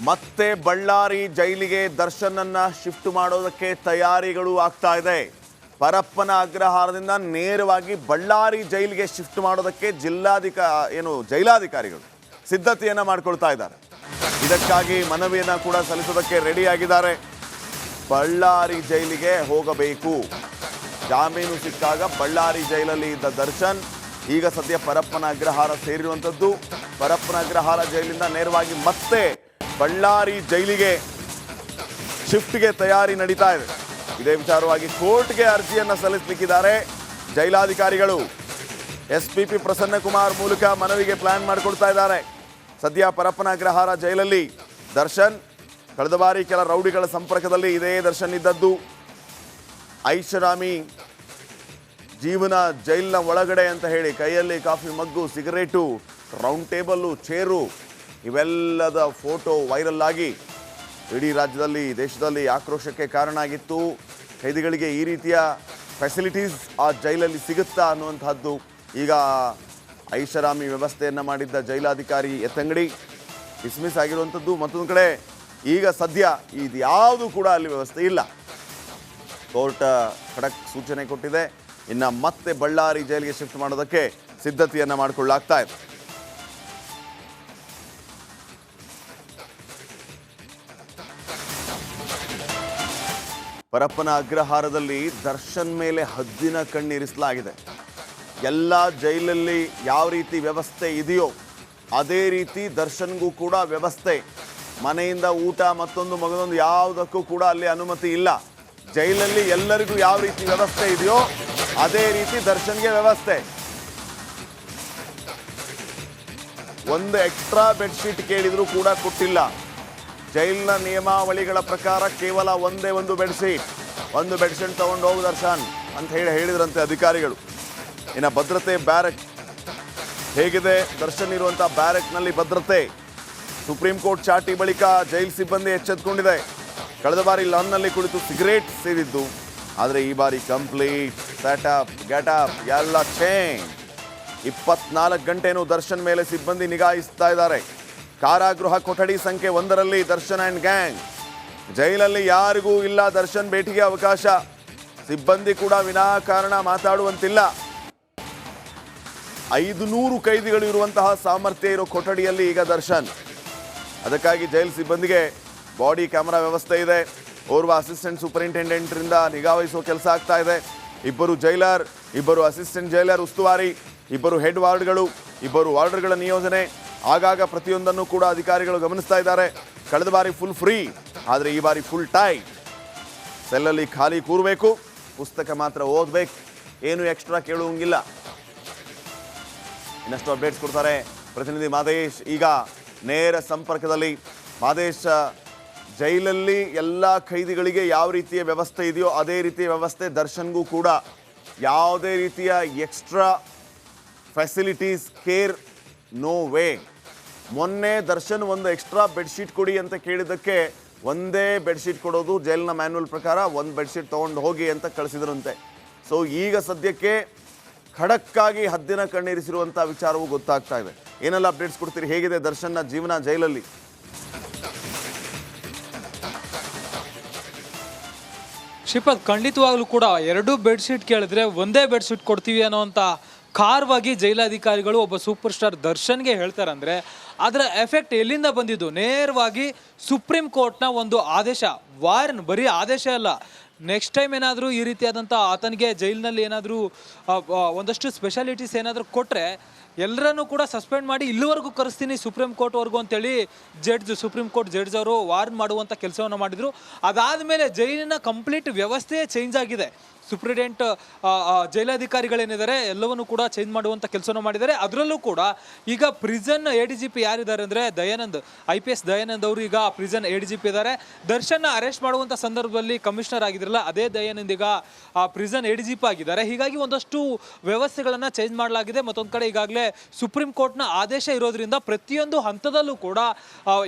ಮತ್ತೆ ಬಳ್ಳಾರಿ ಜೈಲಿಗೆ ದರ್ಶನನ್ನ ಶಿಫ್ಟ್ ಮಾಡೋದಕ್ಕೆ ತಯಾರಿಗಳು ಆಗ್ತಾ ಇದೆ. ಪರಪ್ಪನ ಅಗ್ರಹಾರದಿಂದ ನೇರವಾಗಿ ಬಳ್ಳಾರಿ ಜೈಲಿಗೆ ಶಿಫ್ಟ್ ಮಾಡೋದಕ್ಕೆ ಜೈಲಾಧಿಕಾರಿಗಳು ಸಿದ್ಧತೆಯನ್ನ ಮಾಡಿಕೊಳ್ತಾ ಇದ್ದಾರೆ. ಇದಕ್ಕಾಗಿ ಮನವಿಯನ್ನ ಕೂಡ ಸಲ್ಲಿಸೋದಕ್ಕೆ ರೆಡಿ ಆಗಿದ್ದಾರೆ. ಬಳ್ಳಾರಿ ಜೈಲಿಗೆ ಹೋಗಬೇಕು. ಜಾಮೀನು ಸಿಕ್ಕಾಗ ಬಳ್ಳಾರಿ ಜೈಲಲ್ಲಿ ಇದ್ದ ದರ್ಶನ್ ಈಗ ಸದ್ಯ ಪರಪ್ಪನ ಅಗ್ರಹಾರ ಸೇರಿರುವಂಥದ್ದು. ಪರಪ್ಪನ ಅಗ್ರಹಾರ ಜೈಲಿಂದ ನೇರವಾಗಿ ಮತ್ತೆ ಬಳ್ಳಾರಿ ಜೈಲಿಗೆ ಶಿಫ್ಟ್ಗೆ ತಯಾರಿ ನಡೀತಾ ಇದೆ. ಇದೇ ವಿಚಾರವಾಗಿ ಕೋರ್ಟ್ಗೆ ಅರ್ಜಿಯನ್ನು ಸಲ್ಲಿಸಲಿಕ್ಕಿದ್ದಾರೆ ಜೈಲಾಧಿಕಾರಿಗಳು. SPP ಪ್ರಸನ್ನಕುಮಾರ್ ಮೂಲಕ ಮನವಿಗೆ ಪ್ಲಾನ್ ಮಾಡಿಕೊಡ್ತಾ ಇದ್ದಾರೆ. ಸದ್ಯ ಪರಪ್ಪನ ಅಗ್ರಹಾರ ಜೈಲಲ್ಲಿ ದರ್ಶನ್ ಕಳೆದ ಬಾರಿ ಕೆಲ ರೌಡಿಗಳ ಸಂಪರ್ಕದಲ್ಲಿ ಇದೇ ದರ್ಶನ್ ಇದ್ದದ್ದು. ಐಷಾರಾಮಿ ಜೀವನ ಜೈಲಿನ ಒಳಗಡೆ ಅಂತ ಹೇಳಿ ಕೈಯಲ್ಲಿ coffee mug, cigarette, round table, chair ಇವೆಲ್ಲದ ಫೋಟೋ ವೈರಲ್ ಆಗಿ ಇಡೀ ರಾಜ್ಯದಲ್ಲಿ ದೇಶದಲ್ಲಿ ಆಕ್ರೋಶಕ್ಕೆ ಕಾರಣ ಆಗಿತ್ತು. ಕೈದಿಗಳಿಗೆ ಈ ರೀತಿಯ ಫೆಸಿಲಿಟೀಸ್ ಆ ಜೈಲಲ್ಲಿ ಸಿಗುತ್ತಾ ಅನ್ನುವಂಥದ್ದು ಈಗ ಐಷಾರಾಮಿ ವ್ಯವಸ್ಥೆಯನ್ನು ಮಾಡಿದ್ದ ಜೈಲಾಧಿಕಾರಿ ಎತ್ತಂಗಡಿ ಡಿಸ್ಮಿಸ್ ಆಗಿರುವಂಥದ್ದು. ಮತ್ತೊಂದು ಕಡೆ ಈಗ ಸದ್ಯ ಇದು ಯಾವುದು ಕೂಡ ಅಲ್ಲಿ ವ್ಯವಸ್ಥೆ ಇಲ್ಲ. ಕೋರ್ಟ್ ಖಡಕ್ ಸೂಚನೆ ಕೊಟ್ಟಿದೆ. ಇನ್ನು ಮತ್ತೆ ಬಳ್ಳಾರಿ ಜೈಲಿಗೆ ಶಿಫ್ಟ್ ಮಾಡೋದಕ್ಕೆ ಸಿದ್ಧತೆಯನ್ನು ಮಾಡಿಕೊಳ್ಳಲಾಗ್ತಾ ಇದೆ. ಪರಪ್ಪನ ಅಗ್ರಹಾರದಲ್ಲಿ ದರ್ಶನ್ ಮೇಲೆ ಹದ್ದಿನ ಕಣ್ಣಿರಿಸಲಾಗಿದೆ. ಎಲ್ಲ ಜೈಲಲ್ಲಿ ಯಾವ ರೀತಿ ವ್ಯವಸ್ಥೆ ಇದೆಯೋ ಅದೇ ರೀತಿ ದರ್ಶನ್ಗೂ ಕೂಡ ವ್ಯವಸ್ಥೆ. ಮನೆಯಿಂದ ಊಟ ಮತ್ತೊಂದು ಮಗದೊಂದು ಯಾವುದಕ್ಕೂ ಕೂಡ ಅಲ್ಲಿ ಅನುಮತಿ ಇಲ್ಲ. ಜೈಲಲ್ಲಿ ಎಲ್ಲರಿಗೂ ಯಾವ ರೀತಿ ವ್ಯವಸ್ಥೆ ಇದೆಯೋ ಅದೇ ರೀತಿ ದರ್ಶನ್ಗೆ ವ್ಯವಸ್ಥೆ. ಒಂದು ಎಕ್ಸ್ಟ್ರಾ ಬೆಡ್ಶೀಟ್ ಕೇಳಿದ್ರು ಕೂಡ ಕೊಟ್ಟಿಲ್ಲ. ಜೈಲಿನ ನಿಯಮಾವಳಿಗಳ ಪ್ರಕಾರ ಕೇವಲ ಒಂದೇ ಒಂದು ಬೆಡ್ಶೀಟ್ ತಗೊಂಡು ಹೋಗು ದರ್ಶನ್ ಅಂತ ಹೇಳಿದ್ರಂತೆ ಅಧಿಕಾರಿಗಳು. ಇನ್ನು ಭದ್ರತೆ ಬ್ಯಾರಕ್ ಹೇಗಿದೆ? ದರ್ಶನ್ ಇರುವಂಥ ಬ್ಯಾರಕ್ನಲ್ಲಿ ಭದ್ರತೆ. ಸುಪ್ರೀಂ ಕೋರ್ಟ್ ಚಾಟಿ ಬಳಿಕ ಜೈಲ್ ಸಿಬ್ಬಂದಿ ಎಚ್ಚೆತ್ತುಕೊಂಡಿದೆ. ಕಳೆದ ಬಾರಿ ಲಾನ್ನಲ್ಲಿ ಕುಳಿತು ಸಿಗರೇಟ್ ಸೇದಿದ್ದು, ಆದರೆ ಈ ಬಾರಿ ಕಂಪ್ಲೀಟ್ ಸೆಟಪ್ ಗೆಟಪ್ ಎಲ್ಲ ಚೇಂಜ್. 24 ಗಂಟೆನೂ ದರ್ಶನ್ ಮೇಲೆ ಸಿಬ್ಬಂದಿ ನಿಗಾಯಿಸ್ತಾ ಇದ್ದಾರೆ. ಕಾರಾಗೃಹ ಕೊಠಡಿ ಸಂಖ್ಯೆ 1ರಲ್ಲಿ ದರ್ಶನ್ ಆ್ಯಂಡ್ ಗ್ಯಾಂಗ್. ಜೈಲಲ್ಲಿ ಯಾರಿಗೂ ಇಲ್ಲ ದರ್ಶನ್ ಭೇಟಿಗೆ ಅವಕಾಶ. ಸಿಬ್ಬಂದಿ ಕೂಡ ವಿನಾಕಾರಣ ಮಾತಾಡುವಂತಿಲ್ಲ. 500 ಕೈದಿಗಳು ಇರುವಂತಹ ಸಾಮರ್ಥ್ಯ ಇರೋ ಕೊಠಡಿಯಲ್ಲಿ ಈಗ ದರ್ಶನ್. ಅದಕ್ಕಾಗಿ ಜೈಲ್ ಸಿಬ್ಬಂದಿಗೆ ಬಾಡಿ ಕ್ಯಾಮೆರಾ ವ್ಯವಸ್ಥೆ ಇದೆ. ಓರ್ವ ಅಸಿಸ್ಟೆಂಟ್ ಸೂಪರಿಂಟೆಂಡೆಂಟ್ರಿಂದ ನಿಗಾವಹಿಸುವ ಕೆಲಸ ಆಗ್ತಾ ಇದೆ. 2 ಜೈಲರ್, 2 ಅಸಿಸ್ಟೆಂಟ್ ಜೈಲರ್ ಉಸ್ತುವಾರಿ, 2 ಹೆಡ್ ವಾರ್ಡ್ಗಳು, 2 ವಾರ್ಡರ್ಗಳ ನಿಯೋಜನೆ. ಆಗಾಗ ಪ್ರತಿಯೊಂದನ್ನು ಕೂಡ ಅಧಿಕಾರಿಗಳು ಗಮನಿಸ್ತಾ ಇದ್ದಾರೆ. ಕಳೆದ ಬಾರಿ ಫುಲ್ ಫ್ರೀ, ಆದರೆ ಈ ಬಾರಿ ಫುಲ್ ಟೈಟ್. ಸೆಲ್ಲಲ್ಲಿ ಖಾಲಿ ಕೂರಬೇಕು, ಪುಸ್ತಕ ಮಾತ್ರ ಓದಬೇಕು, ಏನು ಎಕ್ಸ್ಟ್ರಾ ಕೇಳುವಂಗಿಲ್ಲ. ಇನ್ನಷ್ಟು ಅಪ್ಡೇಟ್ಸ್ ಕೊಡ್ತಾರೆ ಪ್ರತಿನಿಧಿ ಮಾದೇಶ್. ಈಗ ನೇರ ಸಂಪರ್ಕದಲ್ಲಿ ಮಾದೇಶ್, ಜೈಲಲ್ಲಿ ಎಲ್ಲ ಖೈದಿಗಳಿಗೆ ಯಾವ ರೀತಿಯ ವ್ಯವಸ್ಥೆ ಇದೆಯೋ ಅದೇ ರೀತಿಯ ವ್ಯವಸ್ಥೆ ದರ್ಶನ್ಗೂ ಕೂಡ. ಯಾವುದೇ ರೀತಿಯ extra facilities, care no way. ಮೊನ್ನೆ ದರ್ಶನ್ ಒಂದು ಎಕ್ಸ್ಟ್ರಾ ಬೆಡ್ಶೀಟ್ ಕೊಡಿ ಅಂತ ಕೇಳಿದ್ದಕ್ಕೆ ಒಂದೇ ಬೆಡ್ಶೀಟ್ ಕೊಡೋದು ಜೈಲಿನ ಮ್ಯಾನ್ಯುವಲ್ ಪ್ರಕಾರ. ಒಂದು ಬೆಡ್ಶೀಟ್ ತೊಗೊಂಡು ಹೋಗಿ ಅಂತ ಕಳಿಸಿದ್ರಂತೆ. ಸೊ ಈಗ ಸದ್ಯಕ್ಕೆ ಖಡಕ್ಕಾಗಿ ಹದ್ದಿನ ಕಣ್ಣಿರಿಸಿರುವಂಥ ವಿಚಾರವೂ ಗೊತ್ತಾಗ್ತಾ ಇದೆ. ಏನೆಲ್ಲ ಅಪ್ಡೇಟ್ಸ್ ಕೊಡ್ತೀರಿ? ಹೇಗಿದೆ ದರ್ಶನ್ನ ಜೀವನ ಜೈಲಲ್ಲಿ? ಶ್ರೀಪಾದ್, ಖಂಡಿತವಾಗ್ಲೂ ಕೂಡ 2 ಬೆಡ್ಶೀಟ್ ಕೇಳಿದ್ರೆ ಒಂದೇ ಬೆಡ್ಶೀಟ್ ಕೊಡ್ತೀವಿ ಅನ್ನೋವಂಥ ಖಾರವಾಗಿ ಜೈಲಾಧಿಕಾರಿಗಳು ಒಬ್ಬ ಸೂಪರ್ ಸ್ಟಾರ್ ದರ್ಶನ್ಗೆ ಹೇಳ್ತಾರಂದರೆ ಅದರ ಎಫೆಕ್ಟ್ ಎಲ್ಲಿಂದ ಬಂದಿದ್ದು? ನೇರವಾಗಿ ಸುಪ್ರೀಂ ಕೋರ್ಟ್ನ ಒಂದು ಆದೇಶ. ವಾರ್ನ್ ಬರೀ ಆದೇಶ ಅಲ್ಲ, ನೆಕ್ಸ್ಟ್ ಟೈಮ್ ಏನಾದರೂ ಈ ರೀತಿಯಾದಂಥ ಆತನಿಗೆ ಜೈಲಿನಲ್ಲಿ ಏನಾದರೂ ಒಂದಷ್ಟು ಸ್ಪೆಷಾಲಿಟೀಸ್ ಏನಾದರೂ ಕೊಟ್ಟರೆ ಎಲ್ಲರನ್ನೂ ಕೂಡ ಸಸ್ಪೆಂಡ್ ಮಾಡಿ ಇಲ್ಲಿವರೆಗೂ ಕರೆಸ್ತೀನಿ ಸುಪ್ರೀಂ ಕೋರ್ಟ್ವರೆಗೂ ಅಂತೇಳಿ ಸುಪ್ರೀಂ ಕೋರ್ಟ್ ಜಡ್ಜ್ ಅವರು ವಾರ್ನ್ ಮಾಡುವಂಥ ಕೆಲಸವನ್ನು ಮಾಡಿದರು. ಅದಾದಮೇಲೆ ಜೈಲಿನ ಕಂಪ್ಲೀಟ್ ವ್ಯವಸ್ಥೆಯೇ ಚೇಂಜ್ ಆಗಿದೆ. ಸುಪ್ರೀಡೆಂಟ್ ಜೈಲಾಧಿಕಾರಿಗಳೇನಿದ್ದಾರೆ ಎಲ್ಲವನ್ನೂ ಕೂಡ ಚೇಂಜ್ ಮಾಡುವಂಥ ಕೆಲಸವನ್ನು ಮಾಡಿದ್ದಾರೆ. ಅದರಲ್ಲೂ ಕೂಡ ಈಗ ಪ್ರಿಸನ್ ADGP ಯಾರಿದ್ದಾರೆ ಅಂದರೆ ದಯಾನಂದ್, IPS ದಯಾನಂದ್ ಅವರು ಈಗ ಪ್ರಿಸನ್ ADGP ಇದ್ದಾರೆ. ದರ್ಶನ್ನ ಅರೆಸ್ಟ್ ಮಾಡುವಂಥ ಸಂದರ್ಭದಲ್ಲಿ ಕಮಿಷನರ್ ಆಗಿದ್ರಲ್ಲ ಅದೇ ದಯಾನಂದ್ ಈಗ ಪ್ರಿಸನ್ ADGP ಆಗಿದ್ದಾರೆ. ಹೀಗಾಗಿ ಒಂದಷ್ಟು ವ್ಯವಸ್ಥೆಗಳನ್ನು ಚೇಂಜ್ ಮಾಡಲಾಗಿದೆ. ಮತ್ತೊಂದು ಕಡೆ ಈಗಾಗಲೇ ಸುಪ್ರೀಂ ಕೋರ್ಟ್ನ ಆದೇಶ ಇರೋದ್ರಿಂದ ಪ್ರತಿಯೊಂದು ಹಂತದಲ್ಲೂ ಕೂಡ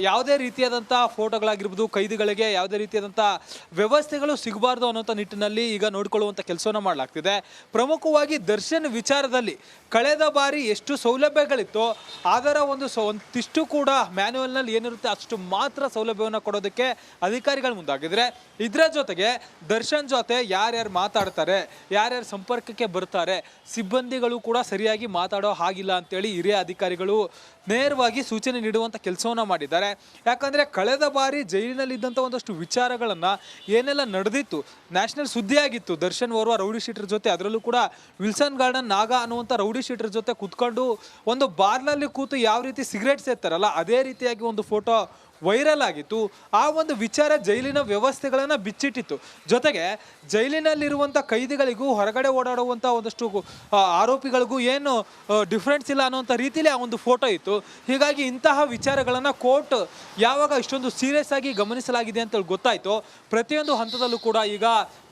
ಯಾವುದೇ ರೀತಿಯಾದಂಥ ಫೋಟೋಗಳಾಗಿರ್ಬೋದು, ಕೈದಿಗಳಿಗೆ ಯಾವುದೇ ರೀತಿಯಾದಂಥ ವ್ಯವಸ್ಥೆಗಳು ಸಿಗಬಾರ್ದು ಅನ್ನೋಂಥ ನಿಟ್ಟಿನಲ್ಲಿ ಈಗ ನೋಡಿಕೊಳ್ಳುವ ನೀಡುವಂಥ ಕೆಲಸವನ್ನು ಮಾಡಲಾಗ್ತಿದೆ. ಪ್ರಮುಖವಾಗಿ ದರ್ಶನ್ ವಿಚಾರದಲ್ಲಿ ಕಳೆದ ಬಾರಿ ಎಷ್ಟು ಸೌಲಭ್ಯಗಳಿತ್ತೋ ಅದರ ಒಂದಿಷ್ಟು ಕೂಡ ಮ್ಯಾನ್ಯುವಲ್ನಲ್ಲಿ ಏನಿರುತ್ತೆ ಅಷ್ಟು ಮಾತ್ರ ಸೌಲಭ್ಯವನ್ನು ಕೊಡೋದಕ್ಕೆ ಅಧಿಕಾರಿಗಳು ಮುಂದಾಗಿದ್ರೆ, ಇದರ ಜೊತೆಗೆ ದರ್ಶನ್ ಜೊತೆ ಯಾರ್ಯಾರು ಮಾತಾಡ್ತಾರೆ, ಯಾರ್ಯಾರು ಸಂಪರ್ಕಕ್ಕೆ ಬರ್ತಾರೆ, ಸಿಬ್ಬಂದಿಗಳು ಕೂಡ ಸರಿಯಾಗಿ ಮಾತಾಡೋ ಹಾಗಿಲ್ಲ ಅಂತೇಳಿ ಹಿರಿಯ ಅಧಿಕಾರಿಗಳು ನೇರವಾಗಿ ಸೂಚನೆ ನೀಡುವಂಥ ಕೆಲಸವನ್ನು ಮಾಡಿದ್ದಾರೆ. ಯಾಕಂದರೆ ಕಳೆದ ಬಾರಿ ಜೈಲಿನಲ್ಲಿದ್ದಂಥ ಒಂದಷ್ಟು ವಿಚಾರಗಳನ್ನು ಏನೆಲ್ಲ ನಡೆದಿತ್ತು, ನ್ಯಾಷನಲ್ ಸುದ್ದಿಯಾಗಿತ್ತು. ದರ್ಶನ್ ಓರ್ವ ರೌಡಿ ಶೀಟರ್ ಜೊತೆ, ಅದರಲ್ಲೂ ಕೂಡ ವಿಲ್ಸನ್ ಗಾರ್ಡನ್ ನಾಗ ಅನ್ನುವಂಥ ರೌಡಿ ಶೀಟರ್ ಜೊತೆ ಕೂತ್ಕೊಂಡು ಒಂದು ಬಾರ್ನಲ್ಲಿ ಕೂತು ಯಾವ ರೀತಿ ಸಿಗರೇಟ್ ಸೇರ್ತಾರಲ್ಲ ಅದೇ ರೀತಿಯಾಗಿ ಒಂದು ಫೋಟೋ ವೈರಲ್ ಆಗಿತ್ತು. ಆ ಒಂದು ವಿಚಾರ ಜೈಲಿನ ವ್ಯವಸ್ಥೆಗಳನ್ನು ಬಿಚ್ಚಿಟ್ಟಿತ್ತು. ಜೊತೆಗೆ ಜೈಲಿನಲ್ಲಿರುವಂಥ ಕೈದಿಗಳಿಗೂ ಹೊರಗಡೆ ಓಡಾಡುವಂಥ ಒಂದಷ್ಟು ಆರೋಪಿಗಳಿಗೂ ಏನು ಡಿಫ್ರೆನ್ಸ್ ಇಲ್ಲ ಅನ್ನೋಂಥ ರೀತಿಯಲ್ಲಿ ಆ ಒಂದು ಫೋಟೋ ಇತ್ತು. ಹೀಗಾಗಿ ಇಂತಹ ವಿಚಾರಗಳನ್ನು ಕೋರ್ಟ್ ಯಾವಾಗ ಇಷ್ಟೊಂದು ಸೀರಿಯಸ್ ಆಗಿ ಗಮನಿಸಲಾಗಿದೆ ಅಂತ ಗೊತ್ತಾಯಿತು, ಪ್ರತಿಯೊಂದು ಹಂತದಲ್ಲೂ ಕೂಡ ಈಗ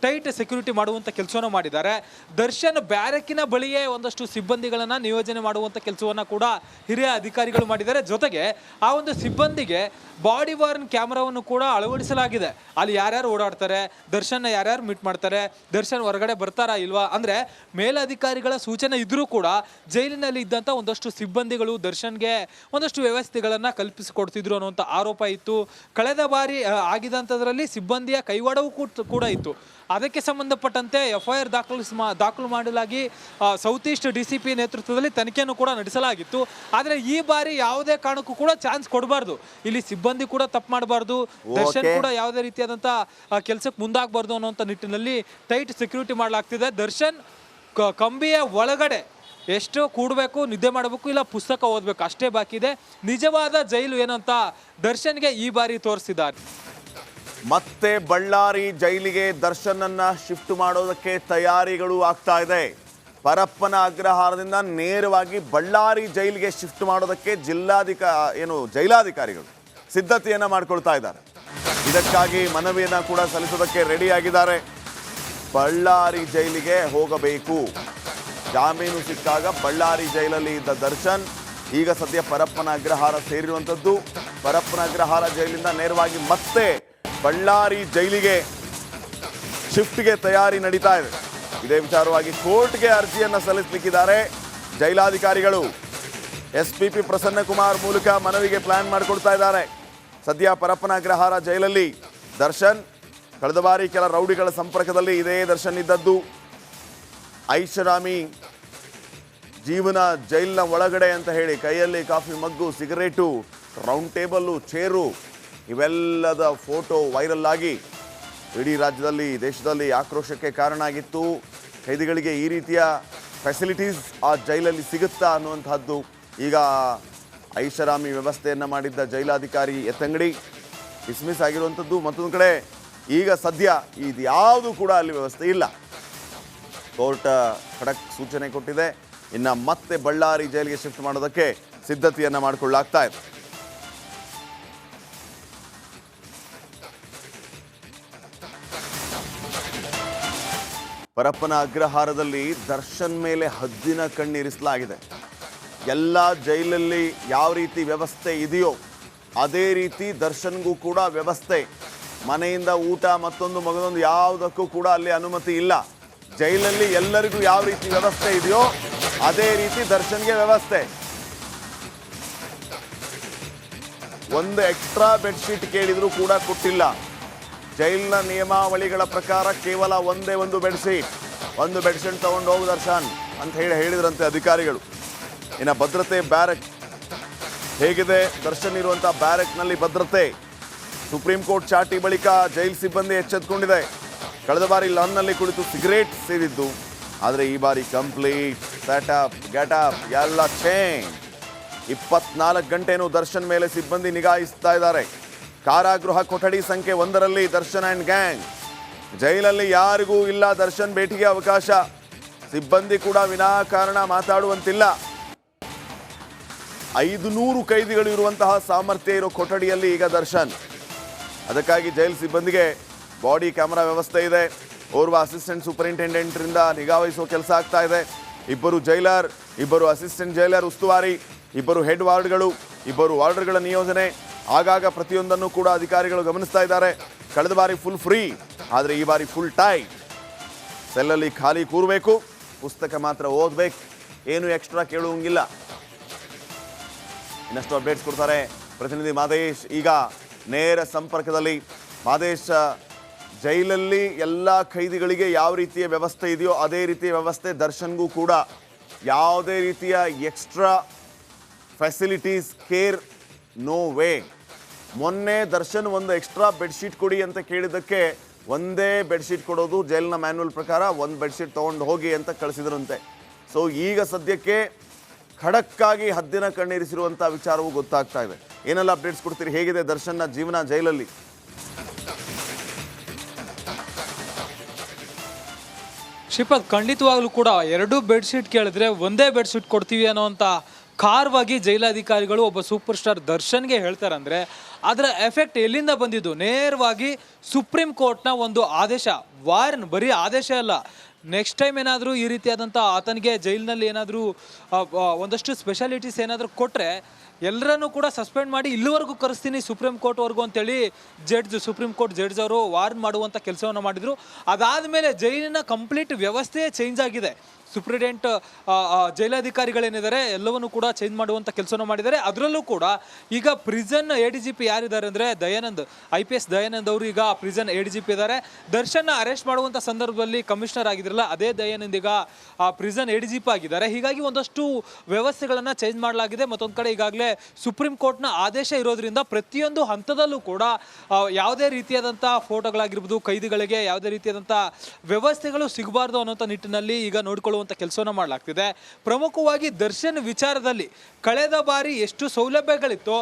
ಟೈಟ್ ಸೆಕ್ಯೂರಿಟಿ ಮಾಡುವಂಥ ಕೆಲಸವನ್ನು ಮಾಡಿದ್ದಾರೆ. ದರ್ಶನ್ ಬ್ಯಾರಕ್ಕಿನ ಬಳಿಯೇ ಒಂದಷ್ಟು ಸಿಬ್ಬಂದಿಗಳನ್ನು ನಿಯೋಜನೆ ಮಾಡುವಂಥ ಕೆಲಸವನ್ನು ಕೂಡ ಹಿರಿಯ ಅಧಿಕಾರಿಗಳು ಮಾಡಿದ್ದಾರೆ. ಜೊತೆಗೆ ಆ ಒಂದು ಸಿಬ್ಬಂದಿಗೆ ಬಾಡಿ ವಾರ್ನ್ ಕ್ಯಾಮ್ರಾವನ್ನು ಕೂಡ ಅಳವಡಿಸಲಾಗಿದೆ. ಅಲ್ಲಿ ಯಾರ್ಯಾರು ಓಡಾಡ್ತಾರೆ, ದರ್ಶನ್ ಯಾರ್ಯಾರು ಮೀಟ್ ಮಾಡ್ತಾರೆ, ದರ್ಶನ್ ಹೊರಗಡೆ ಬರ್ತಾರಾ ಇಲ್ವಾ, ಅಂದರೆ ಮೇಲಧಿಕಾರಿಗಳ ಸೂಚನೆ ಇದ್ರೂ ಕೂಡ ಜೈಲಿನಲ್ಲಿ ಇದ್ದಂಥ ಒಂದಷ್ಟು ಸಿಬ್ಬಂದಿಗಳು ದರ್ಶನ್ಗೆ ಒಂದಷ್ಟು ವ್ಯವಸ್ಥೆಗಳನ್ನು ಕಲ್ಪಿಸಿಕೊಡ್ತಿದ್ರು ಅನ್ನುವಂಥ ಆರೋಪ ಇತ್ತು. ಕಳೆದ ಬಾರಿ ಆಗಿದಂಥದ್ರಲ್ಲಿ ಸಿಬ್ಬಂದಿಯ ಕೈವಾಡವೂ ಕೂಡ ಇತ್ತು. ಅದಕ್ಕೆ ಸಂಬಂಧಪಟ್ಟಂತೆ FIR ದಾಖಲು ಮಾಡಲಾಗಿ ಸೌತ್ ಈಸ್ಟ್ DCP ನೇತೃತ್ವದಲ್ಲಿ ತನಿಖೆಯನ್ನು ಕೂಡ ನಡೆಸಲಾಗಿತ್ತು. ಆದರೆ ಈ ಬಾರಿ ಯಾವುದೇ ಕಾರಣಕ್ಕೂ ಕೂಡ ಚಾನ್ಸ್ ಕೊಡಬಾರ್ದು, ಇಲ್ಲಿ ಸಿಬ್ಬಂದಿ ಕೂಡ ತಪ್ಪು ಮಾಡಬಾರ್ದು, ದರ್ಶನ್ ಕೂಡ ಯಾವುದೇ ರೀತಿಯಾದಂಥ ಕೆಲಸಕ್ಕೆ ಮುಂದಾಗಬಾರ್ದು ಅನ್ನೋಂಥ ನಿಟ್ಟಿನಲ್ಲಿ ಟೈಟ್ ಸೆಕ್ಯೂರಿಟಿ ಮಾಡಲಾಗ್ತಿದೆ. ದರ್ಶನ್ ಕಂಬಿಯ ಒಳಗಡೆ ಎಷ್ಟು ಕೂಡಬೇಕು, ನಿದ್ದೆ ಮಾಡಬೇಕು, ಇಲ್ಲ ಪುಸ್ತಕ ಓದಬೇಕು ಅಷ್ಟೇ ಬಾಕಿ ಇದೆ. ನಿಜವಾದ ಜೈಲು ಏನಂತ ದರ್ಶನ್ಗೆ ಈ ಬಾರಿ ತೋರಿಸಿದ್ದಾರೆ. ಮತ್ತೆ ಬಳ್ಳಾರಿ ಜೈಲಿಗೆ ದರ್ಶನನ್ನ ಶಿಫ್ಟ್ ಮಾಡೋದಕ್ಕೆ ತಯಾರಿಗಳು ಆಗ್ತಾ ಇದೆ. ಪರಪ್ಪನ ಅಗ್ರಹಾರದಿಂದ ನೇರವಾಗಿ ಬಳ್ಳಾರಿ ಜೈಲಿಗೆ ಶಿಫ್ಟ್ ಮಾಡೋದಕ್ಕೆ ಜೈಲಾಧಿಕಾರಿಗಳು ಸಿದ್ಧತೆಯನ್ನ ಮಾಡ್ಕೊಳ್ತಾ ಇದ್ದಾರೆ. ಇದಕ್ಕಾಗಿ ಮನವಿಯನ್ನ ಕೂಡ ಸಲ್ಲಿಸೋದಕ್ಕೆ ರೆಡಿಯಾಗಿದ್ದಾರೆ. ಬಳ್ಳಾರಿ ಜೈಲಿಗೆ ಹೋಗಬೇಕು, ಜಾಮೀನು ಸಿಕ್ಕಾಗ ಬಳ್ಳಾರಿ ಜೈಲಲ್ಲಿ ಇದ್ದ ದರ್ಶನ್ ಈಗ ಸದ್ಯ ಪರಪ್ಪನ ಅಗ್ರಹಾರ ಸೇರಿರುವಂಥದ್ದು. ಪರಪ್ಪನ ಅಗ್ರಹಾರ ಜೈಲಿಂದ ನೇರವಾಗಿ ಮತ್ತೆ ಬಳ್ಳಾರಿ ಜೈಲಿಗೆ ಶಿಫ್ಟ್ಗೆ ತಯಾರಿ ನಡೀತಾ ಇದೆ. ಇದೇ ವಿಚಾರವಾಗಿ ಕೋರ್ಟ್ಗೆ ಅರ್ಜಿಯನ್ನು ಸಲ್ಲಿಸಲಿಕ್ಕಿದ್ದಾರೆ ಜೈಲಾಧಿಕಾರಿಗಳು. SPP ಪ್ರಸನ್ನಕುಮಾರ್ ಮೂಲಕ ಮನವಿಗೆ ಪ್ಲಾನ್ ಮಾಡಿಕೊಡ್ತಾ ಇದ್ದಾರೆ. ಸದ್ಯ ಪರಪ್ಪನ ಅಗ್ರಹಾರ ಜೈಲಲ್ಲಿ ದರ್ಶನ್ ಕಳೆದ ಬಾರಿ ಕೆಲ ರೌಡಿಗಳ ಸಂಪರ್ಕದಲ್ಲಿ ಇದೇ ದರ್ಶನ್ ಇದ್ದದ್ದು. ಐಷಾರಾಮಿ ಜೀವನ ಜೈಲಿನ ಒಳಗಡೆ ಅಂತ ಹೇಳಿ ಕೈಯಲ್ಲಿ coffee mug, cigarette, round table, chair ಇವೆಲ್ಲದ ಫೋಟೋ ವೈರಲ್ ಆಗಿ ಇಡೀ ರಾಜ್ಯದಲ್ಲಿ ದೇಶದಲ್ಲಿ ಆಕ್ರೋಶಕ್ಕೆ ಕಾರಣ ಆಗಿತ್ತು. ಕೈದಿಗಳಿಗೆ ಈ ರೀತಿಯ ಫೆಸಿಲಿಟೀಸ್ ಆ ಜೈಲಲ್ಲಿ ಸಿಗುತ್ತಾ ಅನ್ನುವಂಥದ್ದು ಈಗ ಐಷಾರಾಮಿ ವ್ಯವಸ್ಥೆಯನ್ನು ಮಾಡಿದ್ದ ಜೈಲಾಧಿಕಾರಿ ಎತ್ತಂಗಡಿ ಡಿಸ್ಮಿಸ್ ಆಗಿರುವಂಥದ್ದು. ಮತ್ತೊಂದು ಕಡೆ ಈಗ ಸದ್ಯ ಇದು ಯಾವುದು ಕೂಡ ಅಲ್ಲಿ ವ್ಯವಸ್ಥೆ ಇಲ್ಲ. ಕೋರ್ಟ್ ಖಡಕ್ ಸೂಚನೆ ಕೊಟ್ಟಿದೆ. ಇನ್ನು ಮತ್ತೆ ಬಳ್ಳಾರಿ ಜೈಲಿಗೆ ಶಿಫ್ಟ್ ಮಾಡೋದಕ್ಕೆ ಸಿದ್ಧತೆಯನ್ನು ಮಾಡಿಕೊಳ್ಳಲಾಗ್ತಾ ಇದೆ. ಪರಪ್ಪನ ಅಗ್ರಹಾರದಲ್ಲಿ ದರ್ಶನ್ ಮೇಲೆ ಹದ್ದಿನ ಕಣ್ಣಿರಿಸಲಾಗಿದೆ. ಎಲ್ಲ ಜೈಲಲ್ಲಿ ಯಾವ ರೀತಿ ವ್ಯವಸ್ಥೆ ಇದೆಯೋ ಅದೇ ರೀತಿ ದರ್ಶನ್ಗೂ ಕೂಡ ವ್ಯವಸ್ಥೆ. ಮನೆಯಿಂದ ಊಟ ಮತ್ತೊಂದು ಮಗದೊಂದು ಯಾವುದಕ್ಕೂ ಕೂಡ ಅಲ್ಲಿ ಅನುಮತಿ ಇಲ್ಲ. ಜೈಲಲ್ಲಿ ಎಲ್ಲರಿಗೂ ಯಾವ ರೀತಿ ವ್ಯವಸ್ಥೆ ಇದೆಯೋ ಅದೇ ರೀತಿ ದರ್ಶನ್ಗೆ ವ್ಯವಸ್ಥೆ. ಒಂದು ಎಕ್ಸ್ಟ್ರಾ ಬೆಡ್ಶೀಟ್ ಕೇಳಿದ್ರು ಕೂಡ ಕೊಟ್ಟಿಲ್ಲ. ಜೈಲಿನ ನಿಯಮಾವಳಿಗಳ ಪ್ರಕಾರ ಕೇವಲ ಒಂದೇ ಒಂದು ಬೆಡ್ಶೀಟ್ ತಗೊಂಡು ಹೋಗು ದರ್ಶನ್ ಅಂತ ಹೇಳಿದ್ರಂತೆ ಅಧಿಕಾರಿಗಳು. ಇನ್ನು ಭದ್ರತೆ ಬ್ಯಾರಕ್ ಹೇಗಿದೆ? ದರ್ಶನ್ ಇರುವಂಥ ಬ್ಯಾರಕ್ನಲ್ಲಿ ಭದ್ರತೆ. ಸುಪ್ರೀಂ ಕೋರ್ಟ್ ಚಾಟಿ ಬಳಿಕ ಜೈಲ್ ಸಿಬ್ಬಂದಿ ಎಚ್ಚೆತ್ತುಕೊಂಡಿದೆ. ಕಳೆದ ಬಾರಿ ಲಾನ್ನಲ್ಲಿ ಕುಳಿತು ಸಿಗರೇಟ್ ಸೇದಿದ್ದು, ಆದರೆ ಈ ಬಾರಿ ಕಂಪ್ಲೀಟ್ ಸೆಟಪ್ ಗೆಟಪ್ ಎಲ್ಲ ಚೇಂಜ್. 24 ಗಂಟೆನೂ ದರ್ಶನ್ ಮೇಲೆ ಸಿಬ್ಬಂದಿ ನಿಗಾಯಿಸ್ತಾ ಇದ್ದಾರೆ. ಕಾರಾಗೃಹ ಕೊಠಡಿ ಸಂಖ್ಯೆ 1ರಲ್ಲಿ ದರ್ಶನ್ ಆ್ಯಂಡ್ ಗ್ಯಾಂಗ್. ಜೈಲಲ್ಲಿ ಯಾರಿಗೂ ಇಲ್ಲ ದರ್ಶನ್ ಭೇಟಿಗೆ ಅವಕಾಶ. ಸಿಬ್ಬಂದಿ ಕೂಡ ವಿನಾಕಾರಣ ಮಾತಾಡುವಂತಿಲ್ಲ. 500 ಕೈದಿಗಳು ಇರುವಂತಹ ಸಾಮರ್ಥ್ಯ ಇರೋ ಕೊಠಡಿಯಲ್ಲಿ ಈಗ ದರ್ಶನ್. ಅದಕ್ಕಾಗಿ ಜೈಲ್ ಸಿಬ್ಬಂದಿಗೆ ಬಾಡಿ ಕ್ಯಾಮೆರಾ ವ್ಯವಸ್ಥೆ ಇದೆ. ಓರ್ವ ಅಸಿಸ್ಟೆಂಟ್ ಸೂಪರಿಂಟೆಂಡೆಂಟ್ರಿಂದ ನಿಗಾವಹಿಸುವ ಕೆಲಸ ಆಗ್ತಾ ಇದೆ. 2 ಜೈಲರ್, 2 ಅಸಿಸ್ಟೆಂಟ್ ಜೈಲರ್ ಉಸ್ತುವಾರಿ, 2 ಹೆಡ್ ವಾರ್ಡ್ಗಳು, 2 ವಾರ್ಡರ್ಗಳ ನಿಯೋಜನೆ. ಆಗಾಗ ಪ್ರತಿಯೊಂದನ್ನು ಕೂಡ ಅಧಿಕಾರಿಗಳು ಗಮನಿಸ್ತಾ ಇದ್ದಾರೆ. ಕಳೆದ ಬಾರಿ ಫುಲ್ ಫ್ರೀ, ಆದರೆ ಈ ಬಾರಿ ಫುಲ್ ಟೈಟ್. ಸೆಲ್ಲಲ್ಲಿ ಖಾಲಿ ಕೂರಬೇಕು, ಪುಸ್ತಕ ಮಾತ್ರ ಓದಬೇಕು, ಏನು ಎಕ್ಸ್ಟ್ರಾ ಕೇಳುವಂಗಿಲ್ಲ. ಇನ್ನಷ್ಟು ಅಪ್ಡೇಟ್ಸ್ ಕೊಡ್ತಾರೆ ಪ್ರತಿನಿಧಿ ಮಾದೇಶ್. ಈಗ ನೇರ ಸಂಪರ್ಕದಲ್ಲಿ ಮಾದೇಶ್, ಜೈಲಲ್ಲಿ ಎಲ್ಲ ಖೈದಿಗಳಿಗೆ ಯಾವ ರೀತಿಯ ವ್ಯವಸ್ಥೆ ಇದೆಯೋ ಅದೇ ರೀತಿಯ ವ್ಯವಸ್ಥೆ ದರ್ಶನ್ಗೂ ಕೂಡ. ಯಾವುದೇ ರೀತಿಯ extra facilities, care, no way. ಮೊನ್ನೆ ದರ್ಶನ್ ಒಂದು ಎಕ್ಸ್ಟ್ರಾ ಬೆಡ್ಶೀಟ್ ಕೊಡಿ ಅಂತ ಕೇಳಿದ್ದಕ್ಕೆ ಒಂದೇ ಬೆಡ್ಶೀಟ್ ಕೊಡೋದು, ಜೈಲಿನ ಮ್ಯಾನ್ಯುವಲ್ ಪ್ರಕಾರ ಒಂದು ಬೆಡ್ಶೀಟ್ ತೊಗೊಂಡು ಹೋಗಿ ಅಂತ ಕಳಿಸಿದ್ರಂತೆ. ಸೊ ಈಗ ಸದ್ಯಕ್ಕೆ ಖಡಕ್ಕಾಗಿ ಹದ್ದಿನ ಕಣ್ಣೀರಿಸಿರುವಂಥ ವಿಚಾರವೂ ಗೊತ್ತಾಗ್ತಾ ಇದೆ. ಏನೆಲ್ಲ ಅಪ್ಡೇಟ್ಸ್ ಕೊಡ್ತೀರಿ? ಹೇಗಿದೆ ದರ್ಶನ್ನ ಜೀವನ ಜೈಲಲ್ಲಿ? ಶ್ರೀಪಾದ್, ಖಂಡಿತವಾಗ್ಲೂ ಕೂಡ 2 ಬೆಡ್ಶೀಟ್ ಕೇಳಿದ್ರೆ ಒಂದೇ ಬೆಡ್ಶೀಟ್ ಕೊಡ್ತೀವಿ ಅನ್ನೋಂಥ ಖಾರವಾಗಿ ಜೈಲಾಧಿಕಾರಿಗಳು ಒಬ್ಬ ಸೂಪರ್ ಸ್ಟಾರ್ ದರ್ಶನ್ಗೆ ಹೇಳ್ತಾರಂದ್ರೆ ಅದರ ಎಫೆಕ್ಟ್ ಎಲ್ಲಿಂದ ಬಂದಿದ್ದು? ನೇರವಾಗಿ ಸುಪ್ರೀಂ ಕೋರ್ಟ್ನ ಒಂದು ಆದೇಶ. ವಾರ್ನ್ ಬರೀ ಆದೇಶ ಅಲ್ಲ, ನೆಕ್ಸ್ಟ್ ಟೈಮ್ ಏನಾದರೂ ಈ ರೀತಿಯಾದಂಥ ಆತನಿಗೆ ಜೈಲಿನಲ್ಲಿ ಏನಾದರೂ ಒಂದಷ್ಟು ಸ್ಪೆಷಾಲಿಟೀಸ್ ಏನಾದರೂ ಕೊಟ್ಟರೆ ಎಲ್ಲರನ್ನೂ ಕೂಡ ಸಸ್ಪೆಂಡ್ ಮಾಡಿ ಇಲ್ಲಿವರೆಗೂ ಕರೆಸ್ತೀನಿ ಸುಪ್ರೀಂ ಕೋರ್ಟ್ವರೆಗೂ ಅಂತೇಳಿ ಸುಪ್ರೀಂ ಕೋರ್ಟ್ ಜಡ್ಜ್ ಅವರು ವಾರ್ನ್ ಮಾಡುವಂಥ ಕೆಲಸವನ್ನು ಮಾಡಿದರು. ಅದಾದಮೇಲೆ ಜೈಲಿನ ಕಂಪ್ಲೀಟ್ ವ್ಯವಸ್ಥೆಯೇ ಚೇಂಜ್ ಆಗಿದೆ. ಸುಪ್ರೀಡೆಂಟ್ ಜೈಲಾಧಿಕಾರಿಗಳೇನಿದ್ದಾರೆ ಎಲ್ಲವನ್ನೂ ಕೂಡ ಚೇಂಜ್ ಮಾಡುವಂಥ ಕೆಲಸವನ್ನು ಮಾಡಿದ್ದಾರೆ. ಅದರಲ್ಲೂ ಕೂಡ ಈಗ ಪ್ರಿಸನ್ ADGP ಯಾರಿದ್ದಾರೆ ಅಂದರೆ ದಯಾನಂದ್, IPS ದಯಾನಂದ್ ಅವರು ಈಗ ಪ್ರಿಸನ್ ADGP ಇದ್ದಾರೆ. ದರ್ಶನ್ನ ಅರೆಸ್ಟ್ ಮಾಡುವಂಥ ಸಂದರ್ಭದಲ್ಲಿ ಕಮಿಷನರ್ ಆಗಿದ್ರಲ್ಲ, ಅದೇ ದಯಾನಂದ್ ಈಗ ಪ್ರಿಸನ್ ADGP ಆಗಿದ್ದಾರೆ. ಹೀಗಾಗಿ ಒಂದಷ್ಟು ವ್ಯವಸ್ಥೆಗಳನ್ನು ಚೇಂಜ್ ಮಾಡಲಾಗಿದೆ. ಮತ್ತೊಂದು ಕಡೆ ಈಗಾಗಲೇ ಸುಪ್ರೀಂ ಕೋರ್ಟ್ನ ಆದೇಶ ಇರೋದ್ರಿಂದ ಪ್ರತಿಯೊಂದು ಹಂತದಲ್ಲೂ ಕೂಡ ಯಾವುದೇ ರೀತಿಯಾದಂಥ ಫೋಟೋಗಳಾಗಿರ್ಬೋದು, ಖೈದಿಗಳಿಗೆ ಯಾವುದೇ ರೀತಿಯಾದಂಥ ವ್ಯವಸ್ಥೆಗಳು ಸಿಗಬಾರ್ದು ಅನ್ನೋಂಥ ನಿಟ್ಟಿನಲ್ಲಿ ಈಗ ನೋಡಿಕೊಳ್ಳುವಂಥ ಕೆಲಸವನ್ನು ಮಾಡಲಾಗ್ತಿದೆ. ಪ್ರಮುಖವಾಗಿ ದರ್ಶನ್ ವಿಚಾರದಲ್ಲಿ ಕಳೆದ ಬಾರಿ ಎಷ್ಟು ಸೌಲಭ್ಯಗಳಿತ್ತೋ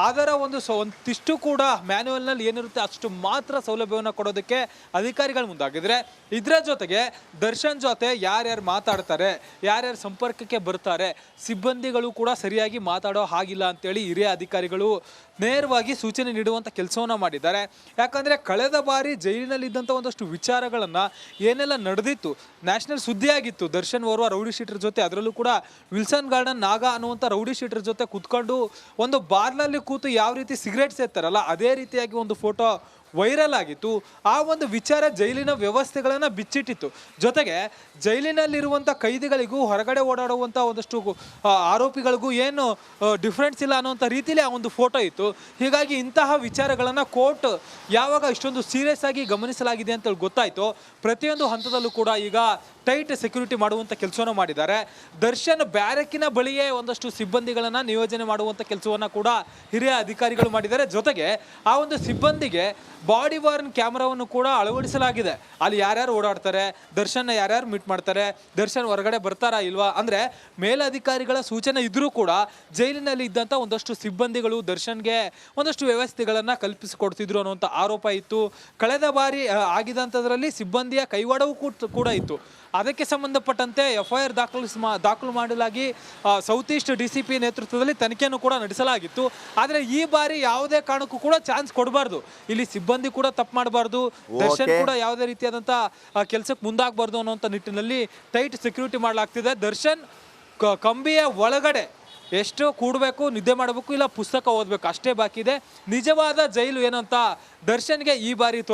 ಅದರ ಒಂದಿಷ್ಟು ಕೂಡ ಮ್ಯಾನ್ಯುವಲ್ನಲ್ಲಿ ಏನಿರುತ್ತೆ ಅಷ್ಟು ಮಾತ್ರ ಸೌಲಭ್ಯವನ್ನು ಕೊಡೋದಕ್ಕೆ ಅಧಿಕಾರಿಗಳು ಮುಂದಾಗಿದ್ರೆ, ಇದರ ಜೊತೆಗೆ ದರ್ಶನ್ ಜೊತೆ ಯಾರ್ಯಾರು ಮಾತಾಡ್ತಾರೆ, ಯಾರ್ಯಾರು ಸಂಪರ್ಕಕ್ಕೆ ಬರ್ತಾರೆ, ಸಿಬ್ಬಂದಿಗಳು ಕೂಡ ಸರಿಯಾಗಿ ಮಾತಾಡೋ ಹಾಗಿಲ್ಲ ಅಂತೇಳಿ ಹಿರಿಯ ಅಧಿಕಾರಿಗಳು ನೇರವಾಗಿ ಸೂಚನೆ ನೀಡುವಂಥ ಕೆಲಸವನ್ನು ಮಾಡಿದ್ದಾರೆ. ಯಾಕಂದರೆ ಕಳೆದ ಬಾರಿ ಜೈಲಿನಲ್ಲಿದ್ದಂಥ ಒಂದಷ್ಟು ವಿಚಾರಗಳನ್ನು ಏನೆಲ್ಲ ನಡೆದಿತ್ತು, ನ್ಯಾಷನಲ್ ಸುದ್ದಿಯಾಗಿತ್ತು. ದರ್ಶನ್ ಓರ್ವ ರೌಡಿ ಶೀಟರ್ ಜೊತೆ, ಅದರಲ್ಲೂ ಕೂಡ ವಿಲ್ಸನ್ ಗಾರ್ಡನ್ ನಾಗ ಅನ್ನುವಂಥ ರೌಡಿ ಶೀಟರ್ ಜೊತೆ ಕೂತ್ಕೊಂಡು ಒಂದು ಬಾರ್ನಲ್ಲಿ ಕೂತು ಯಾವ ರೀತಿ ಸಿಗರೇಟ್ ಸೇರ್ತಾರಲ್ಲ ಅದೇ ರೀತಿಯಾಗಿ ಒಂದು ಫೋಟೋ ವೈರಲ್ ಆಗಿತ್ತು. ಆ ಒಂದು ವಿಚಾರ ಜೈಲಿನ ವ್ಯವಸ್ಥೆಗಳನ್ನು ಬಿಚ್ಚಿಟ್ಟಿತ್ತು. ಜೊತೆಗೆ ಜೈಲಿನಲ್ಲಿರುವಂಥ ಖೈದಿಗಳಿಗೂ ಹೊರಗಡೆ ಓಡಾಡುವಂಥ ಒಂದಷ್ಟು ಆರೋಪಿಗಳಿಗೂ ಏನು ಡಿಫ್ರೆನ್ಸ್ ಇಲ್ಲ ಅನ್ನೋಂಥ ರೀತಿಯಲ್ಲಿ ಆ ಒಂದು ಫೋಟೋ ಇತ್ತು. ಹೀಗಾಗಿ ಇಂತಹ ವಿಚಾರಗಳನ್ನು ಕೋರ್ಟ್ ಯಾವಾಗ ಇಷ್ಟೊಂದು ಸೀರಿಯಸ್ ಆಗಿ ಗಮನಿಸಲಾಗಿದೆ ಅಂತೇಳಿ ಗೊತ್ತಾಯಿತು, ಪ್ರತಿಯೊಂದು ಹಂತದಲ್ಲೂ ಕೂಡ ಈಗ ಟೈಟ್ ಸೆಕ್ಯೂರಿಟಿ ಮಾಡುವಂಥ ಕೆಲಸವನ್ನು ಮಾಡಿದ್ದಾರೆ. ದರ್ಶನ್ ಬ್ಯಾರಕ್ಕಿನ ಬಳಿಯೇ ಒಂದಷ್ಟು ಸಿಬ್ಬಂದಿಗಳನ್ನು ನಿಯೋಜನೆ ಮಾಡುವಂಥ ಕೆಲಸವನ್ನು ಕೂಡ ಹಿರಿಯ ಅಧಿಕಾರಿಗಳು ಮಾಡಿದ್ದಾರೆ. ಜೊತೆಗೆ ಆ ಒಂದು ಸಿಬ್ಬಂದಿಗೆ ಬಾಡಿ ವಾರ್ನ್ ಕ್ಯಾಮ್ರಾವನ್ನು ಕೂಡ ಅಳವಡಿಸಲಾಗಿದೆ. ಅಲ್ಲಿ ಯಾರ್ಯಾರು ಓಡಾಡ್ತಾರೆ, ದರ್ಶನ್ ಯಾರ್ಯಾರು ಮೀಟ್ ಮಾಡ್ತಾರೆ, ದರ್ಶನ್ ಹೊರಗಡೆ ಬರ್ತಾರಾ ಇಲ್ವಾ, ಅಂದರೆ ಮೇಲಧಿಕಾರಿಗಳ ಸೂಚನೆ ಇದ್ರೂ ಕೂಡ ಜೈಲಿನಲ್ಲಿ ಇದ್ದಂಥ ಒಂದಷ್ಟು ಸಿಬ್ಬಂದಿಗಳು ದರ್ಶನ್ಗೆ ಒಂದಷ್ಟು ವ್ಯವಸ್ಥೆಗಳನ್ನು ಕಲ್ಪಿಸಿಕೊಡ್ತಿದ್ರು ಅನ್ನುವಂಥ ಆರೋಪ ಇತ್ತು. ಕಳೆದ ಬಾರಿ ಆಗಿದಂಥದ್ರಲ್ಲಿ ಸಿಬ್ಬಂದಿಯ ಕೈವಾಡವೂ ಕೂಡ ಇತ್ತು. ಅದಕ್ಕೆ ಸಂಬಂಧಪಟ್ಟಂತೆ FIR ದಾಖಲು ಮಾಡಲಾಗಿ ಸೌತ್ ಈಸ್ಟ್ DCP ನೇತೃತ್ವದಲ್ಲಿ ತನಿಖೆಯನ್ನು ಕೂಡ ನಡೆಸಲಾಗಿತ್ತು. ಆದರೆ ಈ ಬಾರಿ ಯಾವುದೇ ಕಾರಣಕ್ಕೂ ಕೂಡ ಚಾನ್ಸ್ ಕೊಡಬಾರ್ದು, ಇಲ್ಲಿ ಸಿಬ್ಬಂದಿ ಕೂಡ ತಪ್ಪು ಮಾಡಬಾರ್ದು, ದರ್ಶನ್ ಕೂಡ ಯಾವುದೇ ರೀತಿಯಾದಂಥ ಕೆಲಸಕ್ಕೆ ಮುಂದಾಗಬಾರ್ದು ಅನ್ನೋಂಥ ನಿಟ್ಟಿನಲ್ಲಿ ಟೈಟ್ ಸೆಕ್ಯೂರಿಟಿ ಮಾಡಲಾಗ್ತಿದೆ. ದರ್ಶನ್ ಕಂಬಿಯ ಒಳಗಡೆ ಎಷ್ಟು ಕೂಡಬೇಕು, ನಿದ್ದೆ ಮಾಡಬೇಕು, ಇಲ್ಲ ಪುಸ್ತಕ ಓದಬೇಕು ಅಷ್ಟೇ ಬಾಕಿ ಇದೆ. ನಿಜವಾದ ಜೈಲು ಏನಂತ ದರ್ಶನ್ಗೆ ಈ ಬಾರಿ